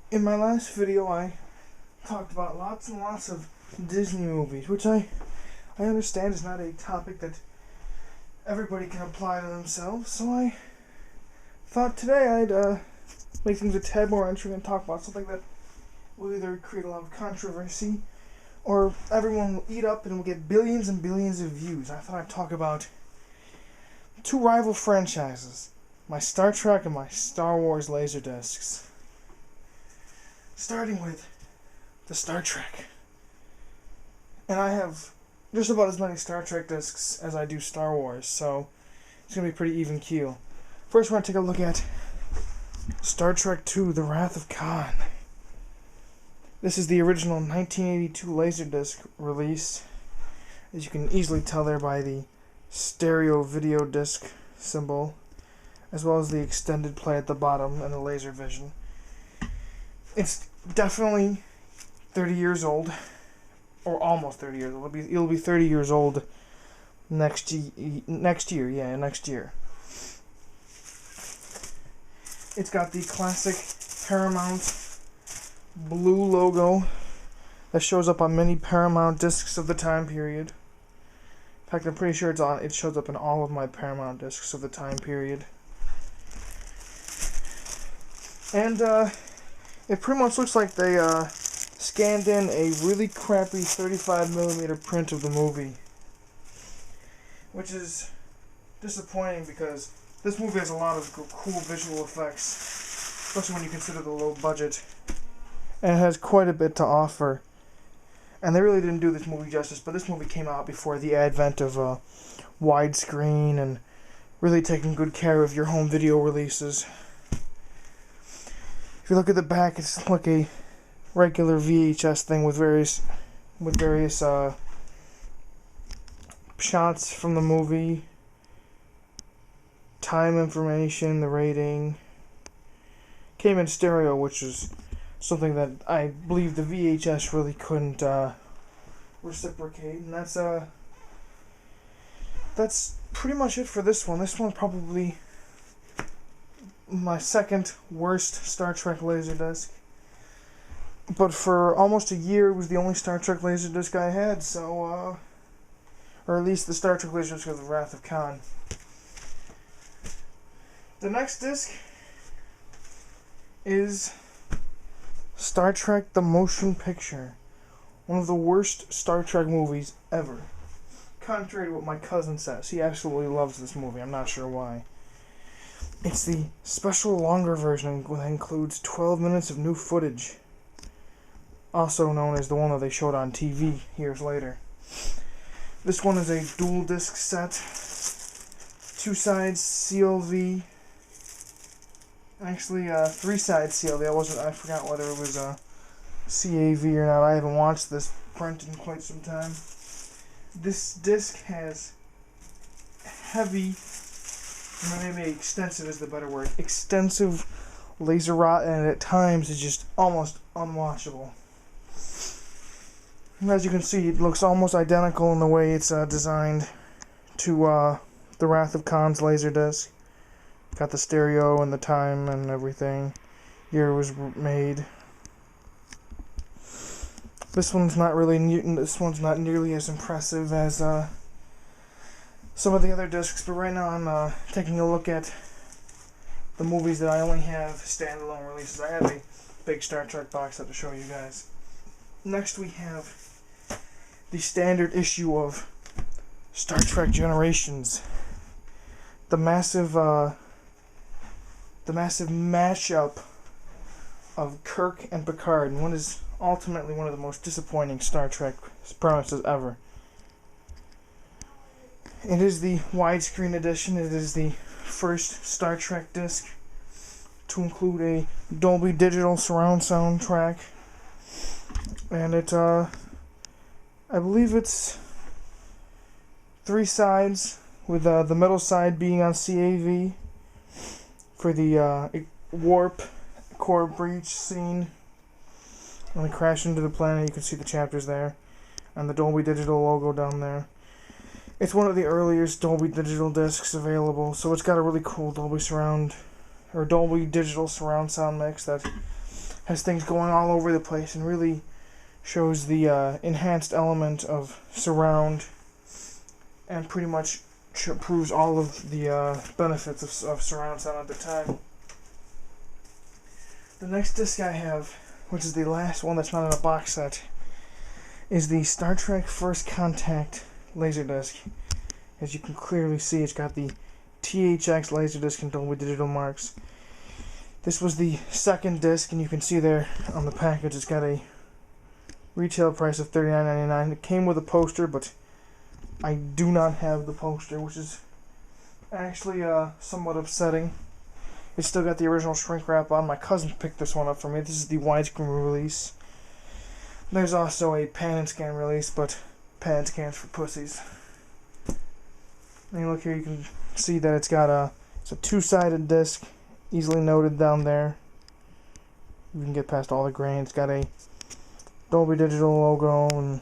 In my last video, I talked about lots and lots of Disney movies, which I understand is not a topic that everybody can apply to themselves, so I thought today I'd make things a tad more interesting and talk about something that will either create a lot of controversy or everyone will eat up and will get billions and billions of views. I thought I'd talk about two rival franchises, my Star Trek and my Star Wars Laserdiscs. Starting with the Star Trek. And I have just about as many Star Trek discs as I do Star Wars, so it's going to be pretty even keel. First, we're going to take a look at Star Trek II, The Wrath of Khan. This is the original 1982 Laserdisc release. As you can easily tell there by the stereo video disc symbol, as well as the extended play at the bottom and the laser vision. It's definitely 30 years old, or almost 30 years old. It'll be 30 years old next year. It's got the classic Paramount blue logo that shows up on many Paramount discs of the time period. In fact, I'm pretty sure it shows up in all of my Paramount discs of the time period. And it pretty much looks like they scanned in a really crappy 35mm print of the movie, which is disappointing because this movie has a lot of cool visual effects, especially when you consider the low budget, and it has quite a bit to offer. And they really didn't do this movie justice, but this movie came out before the advent of widescreen and really taking good care of your home video releases. If you look at the back, it's like a regular VHS thing with various shots from the movie, time information, the rating. Came in stereo, which is something that I believe the VHS really couldn't reciprocate, and that's pretty much it for this one. This one's probably my second worst Star Trek Laserdisc. But for almost a year, it was the only Star Trek Laserdisc I had, so, or at least the Star Trek Laserdisc of The Wrath of Khan. The next disc is Star Trek The Motion Picture. One of the worst Star Trek movies ever. Contrary to what my cousin says. He absolutely loves this movie. I'm not sure why. It's the special longer version that includes 12 minutes of new footage, also known as the one that they showed on TV years later. This one is a dual disc set, two sides CLV, actually three sides CLV. I forgot whether it was CAV or not. I haven't watched this print in quite some time. This disc has heavy, maybe extensive is the better word, extensive laser rot, and at times it's just almost unwatchable. And as you can see, it looks almost identical in the way it's designed to The Wrath of Khan's Laserdisc. Got the stereo and the time and everything. Year it was made. This one's not nearly as impressive as some of the other discs, but right now I'm taking a look at the movies that I only have standalone releases. I have a big Star Trek box set to show you guys. Next we have the standard issue of Star Trek Generations. The massive mashup of Kirk and Picard, and what is ultimately one of the most disappointing Star Trek premises ever. It is the widescreen edition. It is the first Star Trek disc to include a Dolby Digital surround sound track, and it I believe it's three sides, with the middle side being on CAV for the warp core breach scene. When they crash into the planet, you can see the chapters there, and the Dolby Digital logo down there. It's one of the earliest Dolby Digital discs available, so it's got a really cool Dolby Digital surround sound mix that has things going all over the place and really shows the enhanced element of surround, and pretty much proves all of the benefits of surround sound at the time. The next disc I have, which is the last one that's not in a box set, is the Star Trek First Contact Laserdisc. As you can clearly see, it's got the THX Laserdisc and Dolby Digital marks. This was the second disc, and you can see there on the package it's got a retail price of $39.99. It came with a poster, but I do not have the poster, which is actually somewhat upsetting. It's still got the original shrink wrap on. My cousin picked this one up for me. This is the widescreen release. There's also a pan and scan release, but pan and scan's for pussies. And you look here, you can see that it's a two-sided disc, easily noted down there. You can get past all the grain. It's got a Dolby Digital logo, and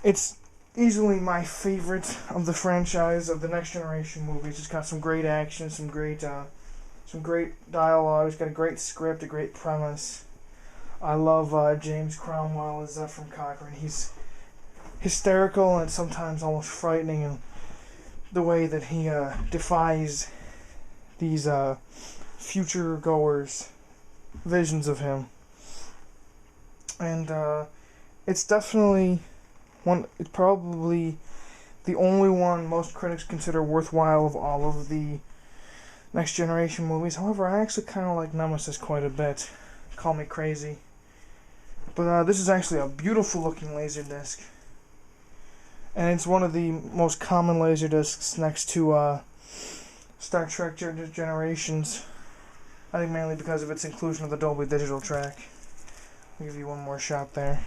it's easily my favorite of the franchise of the Next Generation movies. It's got some great action, some great dialogue. It's got a great script, a great premise. I love James Cromwell as Ephraim Cochrane. He's hysterical and sometimes almost frightening, and the way that he defies these future goers' visions of him. And it's definitely it's probably the only one most critics consider worthwhile of all of the Next Generation movies. However, I actually kind of like Nemesis quite a bit. Call me crazy. But this is actually a beautiful looking Laserdisc. And it's one of the most common Laserdiscs next to Star Trek Generations. I think mainly because of its inclusion of the Dolby Digital track. I'll give you one more shot there.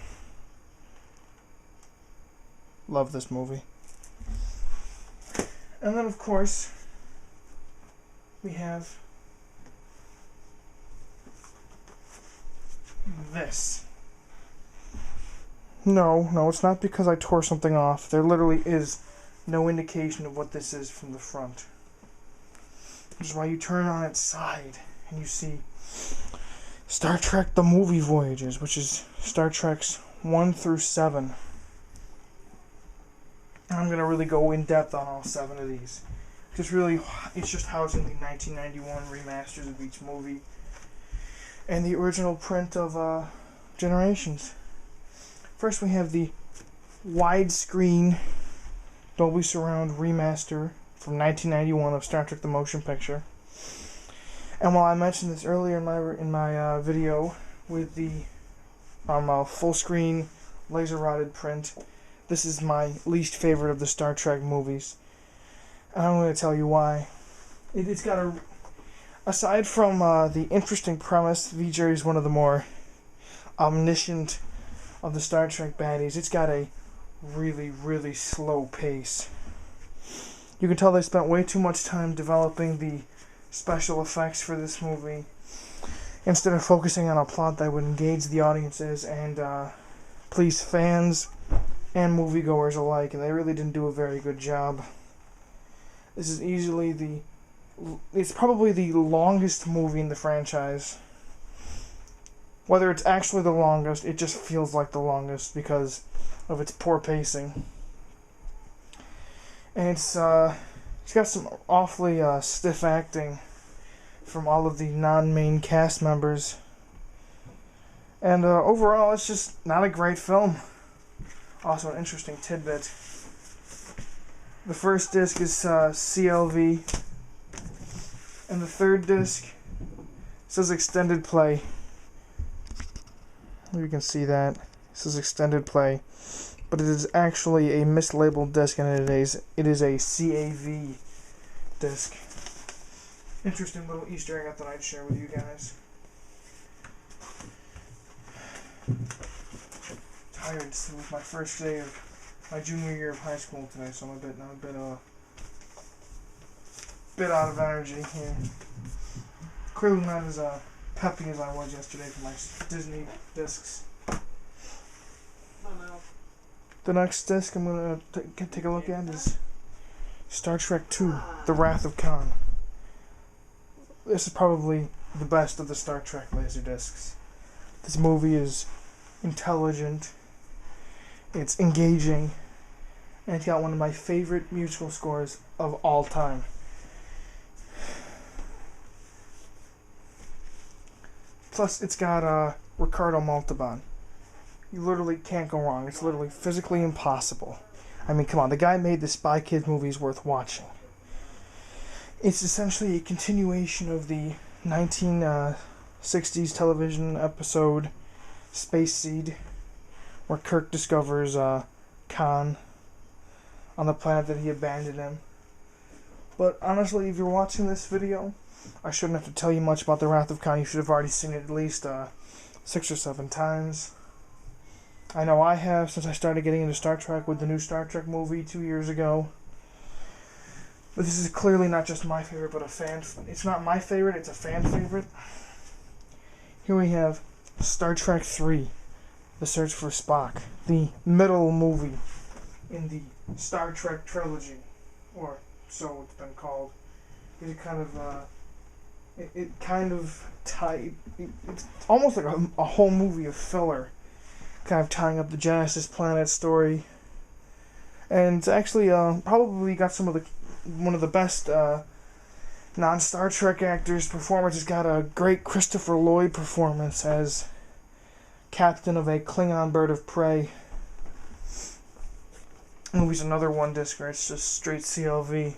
Love this movie. And then, of course, we have this. No, it's not because I tore something off. There literally is no indication of what this is from the front. Which is why you turn on its side and you see Star Trek The Movie Voyages, which is Star Trek's 1 through 7. I'm going to really go in depth on all 7 of these. It's just housing the 1991 remasters of each movie and the original print of Generations. First we have the widescreen Dolby Surround remaster from 1991 of Star Trek The Motion Picture. And while I mentioned this earlier in my video with the full screen laser rotted print, this is my least favorite of the Star Trek movies. And I'm going to tell you why. It's got aside from the interesting premise, V'Ger is one of the more omniscient of the Star Trek baddies. It's got a really, really slow pace. You can tell they spent way too much time developing the special effects for this movie instead of focusing on a plot that would engage the audiences and please fans and moviegoers alike, and they really didn't do a very good job. This is it's probably the longest movie in the franchise. Whether it's actually the longest, it just feels like the longest because of its poor pacing. And it's got some awfully stiff acting from all of the non-main cast members. And overall, it's just not a great film. Also, an interesting tidbit. The first disc is CLV, and the third disc says extended play. You can see that. It says extended play, but it is actually a mislabeled disc, and it is a CAV disc. Interesting little Easter egg I thought I'd share with you guys. Tired. It was my first day of my junior year of high school today, so I'm a bit out of energy here. Clearly not as peppy as I was yesterday for my Disney discs. The next disc I'm going to take a look at is Star Trek II, The Wrath of Khan. This is probably the best of the Star Trek Laserdiscs. This movie is intelligent, it's engaging, and it's got one of my favorite musical scores of all time. Plus, it's got Ricardo Montalban. You literally can't go wrong. It's literally physically impossible. I mean, come on, the guy made the Spy Kids movies worth watching. It's essentially a continuation of the 1960s television episode Space Seed, where Kirk discovers Khan on the planet that he abandoned him. But honestly, if you're watching this video, I shouldn't have to tell you much about the Wrath of Khan. You should have already seen it at least 6 or 7 times. I know I have, since I started getting into Star Trek with the new Star Trek movie 2 years ago. But this is clearly not just my favorite, but a fan... It's not my favorite, it's a fan favorite. Here we have Star Trek 3, The Search for Spock. The middle movie in the Star Trek trilogy. Or so it's been called. It's kind of... It's almost like a whole movie of filler. Kind of tying up the Genesis planet story. And it's actually probably got one of the best non-Star Trek actors' performance. It's got a great Christopher Lloyd performance as captain of a Klingon bird of prey. The movie's another one disc, it's just straight CLV.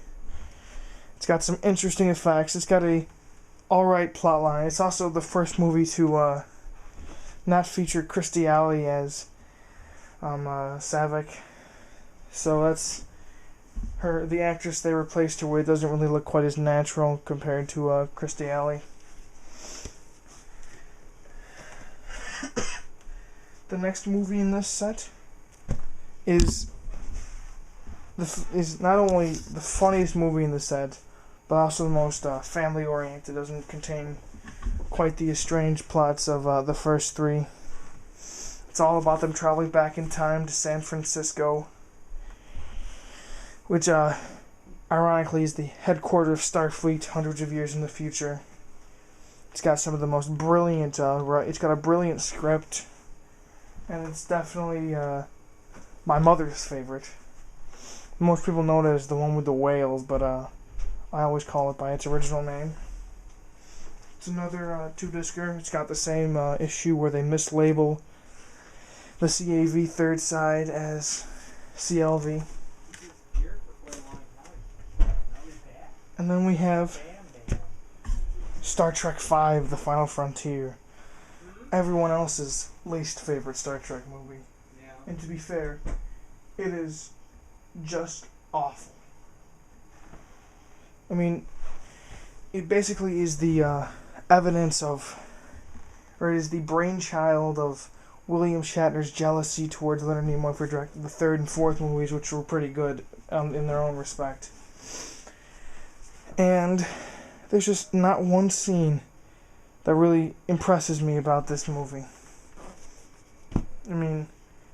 It's got some interesting effects. It's got a alright plotline. It's also the first movie to not feature Kirstie Alley as Saavik. So that's her. The actress they replaced her with doesn't really look quite as natural compared to Kirstie Alley. The next movie in this set is not only the funniest movie in the set, but also the most family-oriented. It doesn't contain quite the estranged plots of the first 3. It's all about them traveling back in time to San Francisco, which ironically is the headquarters of Starfleet hundreds of years in the future. It's got some of the most brilliant, it's got a brilliant script, and it's definitely my mother's favorite. Most people know it as the one with the whales, but I always call it by its original name. It's another 2-discer. It's got the same issue where they mislabel the CAV third side as CLV. And then we have Star Trek V, The Final Frontier. Everyone else's least favorite Star Trek movie. And to be fair, it is just awful. I mean, it basically is the evidence of, or it is the brainchild of William Shatner's jealousy towards Leonard Nimoy for directing the 3rd and 4th movies, which were pretty good in their own respect. And there's just not one scene that really impresses me about this movie. I mean,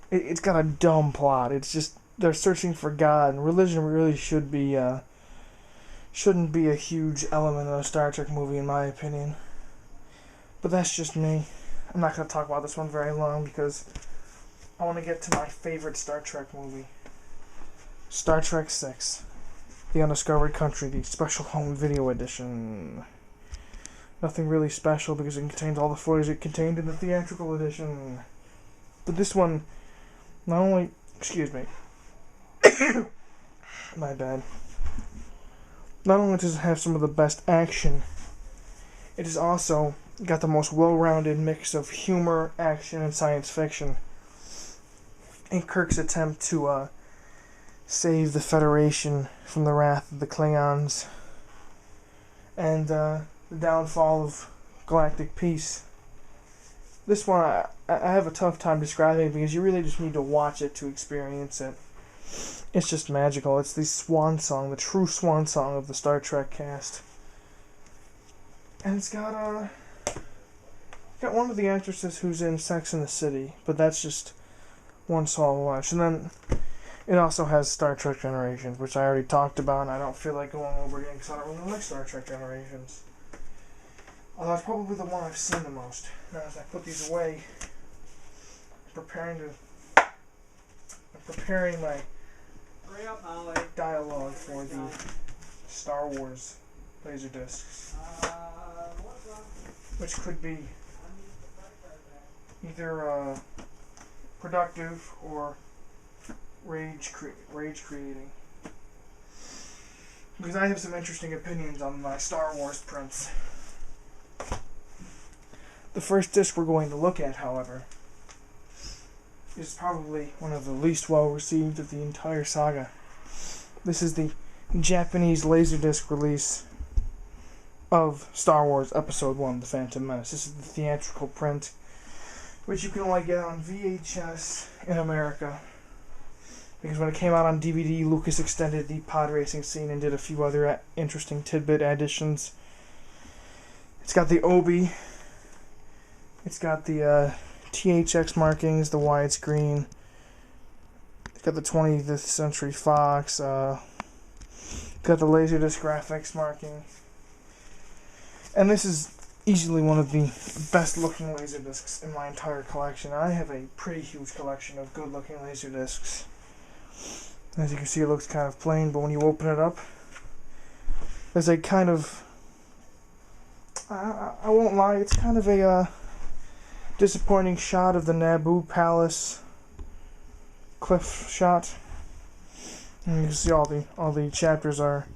it's got a dumb plot. It's just, they're searching for God, and religion really shouldn't be a huge element of a Star Trek movie, in my opinion. But that's just me. I'm not going to talk about this one very long because I want to get to my favorite Star Trek movie. Star Trek VI, The Undiscovered Country, the Special Home Video Edition. Nothing really special because it contains all the footage it contained in the theatrical edition. But this one, not only... Excuse me. My bad. Not only does it have some of the best action, it has also got the most well-rounded mix of humor, action, and science fiction. In Kirk's attempt to save the Federation from the wrath of the Klingons and the downfall of galactic peace. This one I have a tough time describing because you really just need to watch it to experience it. It's just magical. It's the swan song, the true swan song of the Star Trek cast. And it's got one of the actresses who's in Sex and the City, but that's just one solo watch. And then it also has Star Trek Generations, which I already talked about, and I don't feel like going over again because I don't really like Star Trek Generations. Although it's probably the one I've seen the most. Now as I put these away, I'm preparing my dialogue for the Star Wars Laserdiscs, which could be either productive or rage creating. Because I have some interesting opinions on my Star Wars prints. The first disc we're going to look at, however, is probably one of the least well received of the entire saga. This is the Japanese Laserdisc release of Star Wars Episode 1, The Phantom Menace. This is the theatrical print, which you can only get on VHS in America. Because when it came out on DVD, Lucas extended the pod racing scene and did a few other interesting tidbit additions. It's got the Obi. It's got the THX markings, the widescreen. It's got the 20th Century Fox. Got the Laserdisc graphics marking. And this is easily one of the best looking Laserdiscs in my entire collection. I have a pretty huge collection of good looking Laserdiscs. As you can see, it looks kind of plain, but when you open it up, there's a kind of... I won't lie, it's kind of a disappointing shot of the Naboo Palace cliff shot. And you can see all the chapters are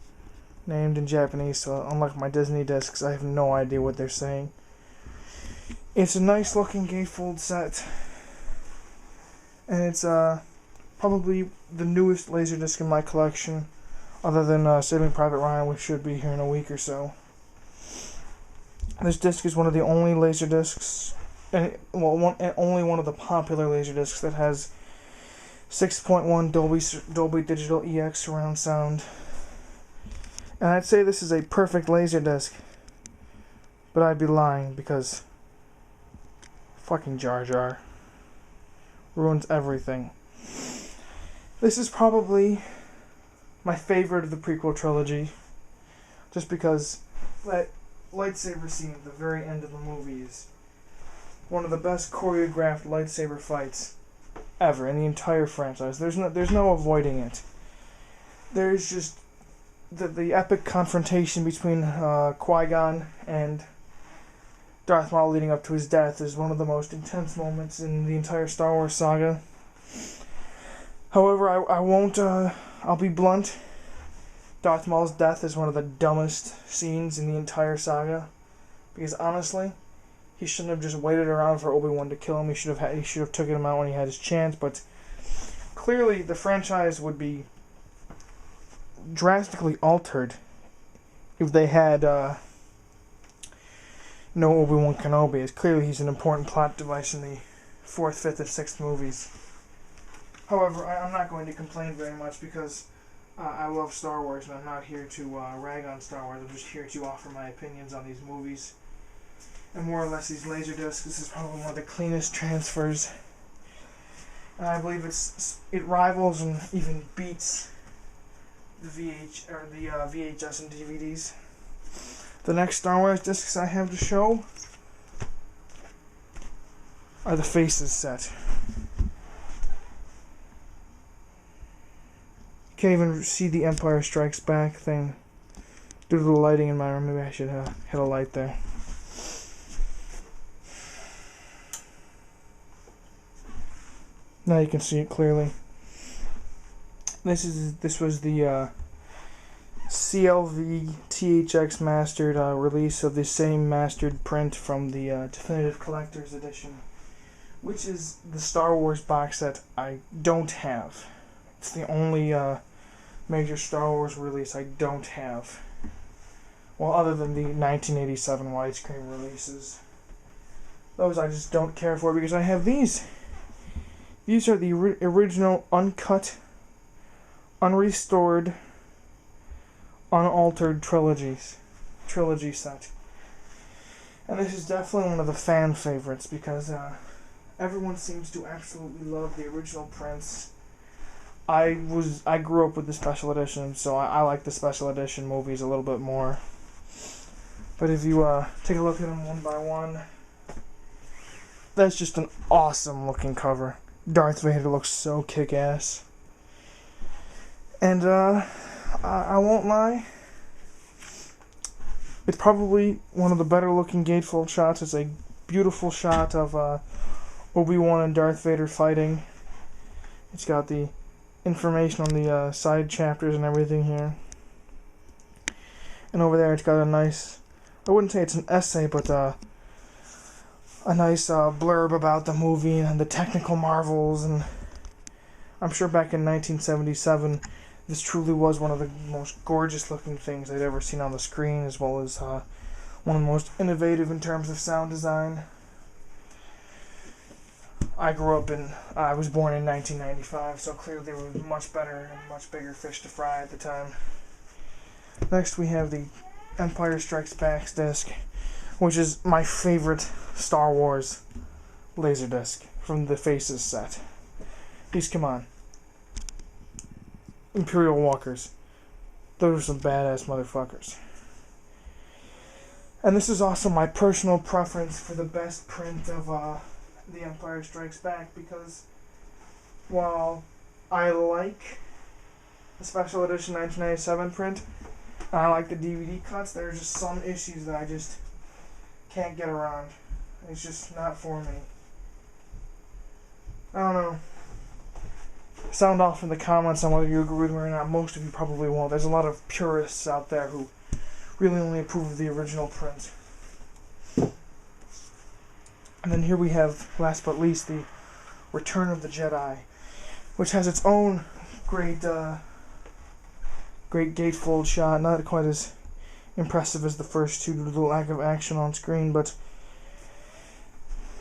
named in Japanese, so unlike my Disney discs, I have no idea what they're saying. It's a nice looking gatefold set, and it's probably the newest Laserdisc in my collection, other than Saving Private Ryan, which should be here in a week or so. This disc is one of the only Laserdiscs, only one of the popular Laserdiscs that has 6.1 Dolby Digital EX surround sound. And I'd say this is a perfect Laserdisc, but I'd be lying because fucking Jar Jar ruins everything. This is probably my favorite of the prequel trilogy, just because that lightsaber scene at the very end of the movie is one of the best choreographed lightsaber fights ever in the entire franchise. There's no avoiding it. There's just the epic confrontation between Qui-Gon and Darth Maul leading up to his death is one of the most intense moments in the entire Star Wars saga. However, I won't, I'll be blunt. Darth Maul's death is one of the dumbest scenes in the entire saga. Because honestly, he shouldn't have just waited around for Obi-Wan to kill him. He should have taken him out when he had his chance. But clearly, the franchise would be drastically altered if they had no Obi-Wan Kenobi. As clearly, he's an important plot device in the 4th, 5th, and 6th movies. However, I'm not going to complain very much because I love Star Wars, and I'm not here to rag on Star Wars. I'm just here to offer my opinions on these movies. And more or less these Laserdiscs. This is probably one of the cleanest transfers. And I believe it rivals and even beats the VHS and DVDs. The next Star Wars discs I have to show are the Faces set. Can't even see the Empire Strikes Back thing due to the lighting in my room. Maybe I should hit a light there. Now you can see it clearly. This was the CLV THX mastered release of the same mastered print from the Definitive Collector's Edition, which is the Star Wars box set I don't have. It's the only major Star Wars release I don't have. Well, other than the 1987 widescreen releases. Those I just don't care for because I have these. These are the original uncut, unrestored, unaltered trilogy set. And this is definitely one of the fan favorites because everyone seems to absolutely love the original prints. I grew up with the special edition, so I like the special edition movies a little bit more. But if you take a look at them one by one, that's just an awesome looking cover. Darth Vader looks so kick-ass. And I won't lie, it's probably one of the better looking gatefold shots. It's a beautiful shot of Obi-Wan and Darth Vader fighting. It's got the information on the side chapters and everything here. And over there it's got a nice, I wouldn't say it's an essay, but a nice blurb about the movie and the technical marvels. And I'm sure back in 1977, this truly was one of the most gorgeous looking things I'd ever seen on the screen, as well as one of the most innovative in terms of sound design. I was born in 1995, so clearly there were much better and much bigger fish to fry at the time. Next we have the Empire Strikes Back disc, which is my favorite Star Wars Laserdisc from the Faces set. These, come on. Imperial Walkers. Those are some badass motherfuckers. And this is also my personal preference for the best print of The Empire Strikes Back, because while I like the special edition 1997 print, and I like the DVD cuts, there are just some issues that I just can't get around. It's just not for me. I don't know. Sound off in the comments on whether you agree with me or not. Most of you probably won't. There's a lot of purists out there who really only approve of the original print. And then here we have, last but least, the Return of the Jedi, which has its own great gatefold shot. Not quite as impressive as the first two due to the lack of action on screen, but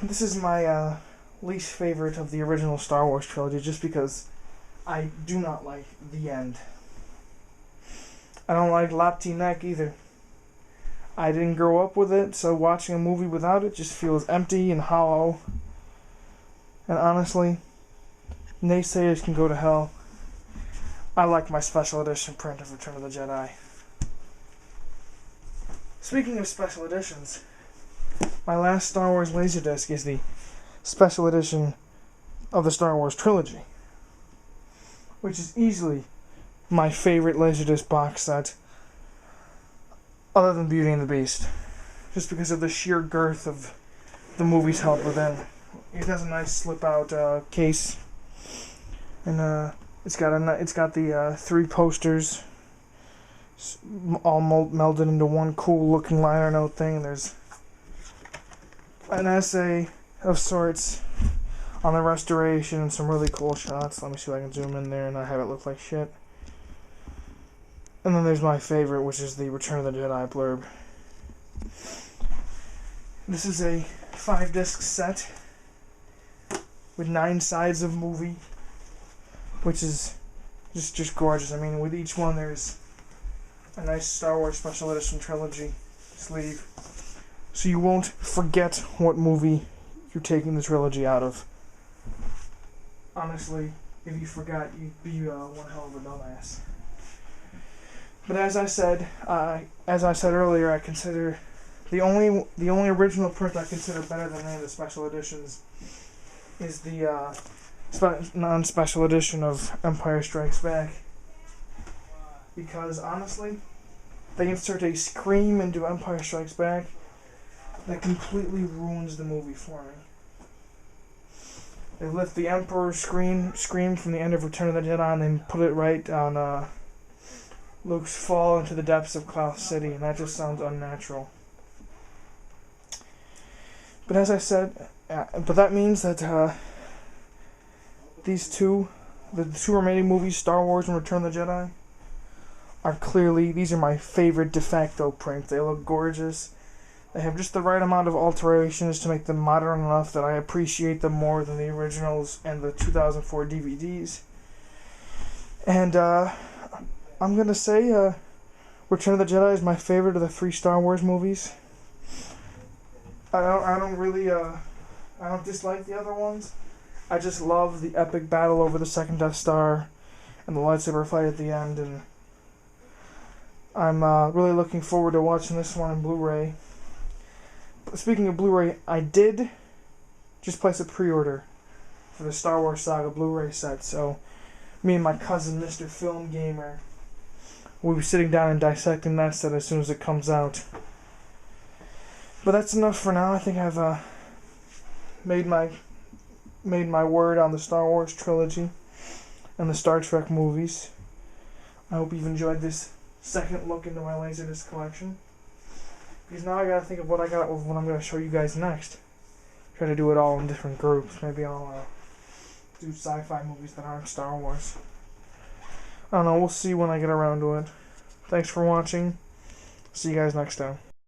this is my least favorite of the original Star Wars trilogy, just because I do not like the end. I don't like Lapti Nek either. I didn't grow up with it, so watching a movie without it just feels empty and hollow. And honestly, naysayers can go to hell. I like my special edition print of Return of the Jedi. Speaking of special editions, my last Star Wars Laserdisc is the special edition of the Star Wars trilogy, which is easily my favorite Laserdisc box set, other than Beauty and the Beast, just because of the sheer girth of the movies held within. It has a nice slip-out case, and it's got the 3 posters, all melded into one cool-looking liner note thing. There's an essay of sorts on the restoration and some really cool shots. Let me see if I can zoom in there and not have it look like shit. And then there's my favorite, which is the Return of the Jedi blurb. This is a 5-disc set with 9 sides of movie, which is just gorgeous. I mean, with each one there's a nice Star Wars Special Edition trilogy sleeve, so you won't forget what movie you're taking the trilogy out of. Honestly, if you forgot, you'd be one hell of a dumbass. But as I said earlier, I consider the only original print I consider better than any of the special editions is the non-special edition of Empire Strikes Back, because honestly, they insert a scream into Empire Strikes Back that completely ruins the movie for me. They lift the Emperor's scream from the end of Return of the Jedi and then put it right on Luke's fall into the depths of Cloud City, and that just sounds unnatural. But as I said, but that means that the two remaining movies, Star Wars and Return of the Jedi, these are my favorite de facto prints. They look gorgeous. They have just the right amount of alterations to make them modern enough that I appreciate them more than the originals and the 2004 DVDs. And I'm gonna say Return of the Jedi is my favorite of the 3 Star Wars movies. I don't dislike the other ones. I just love the epic battle over the second Death Star and the lightsaber fight at the end, and I'm really looking forward to watching this one on Blu-ray. But speaking of Blu-ray, I did just place a pre-order for the Star Wars Saga Blu-ray set, so me and my cousin, Mr. Film Gamer, we'll be sitting down and dissecting that set as soon as it comes out. But that's enough for now. I think I've made my word on the Star Wars trilogy and the Star Trek movies. I hope you've enjoyed this second look into my Laserdisc collection, because now I gotta think of what I'm gonna show you guys next. Try to do it all in different groups. Maybe I'll do sci-fi movies that aren't Star Wars. I don't know. We'll see when I get around to it. Thanks for watching. See you guys next time.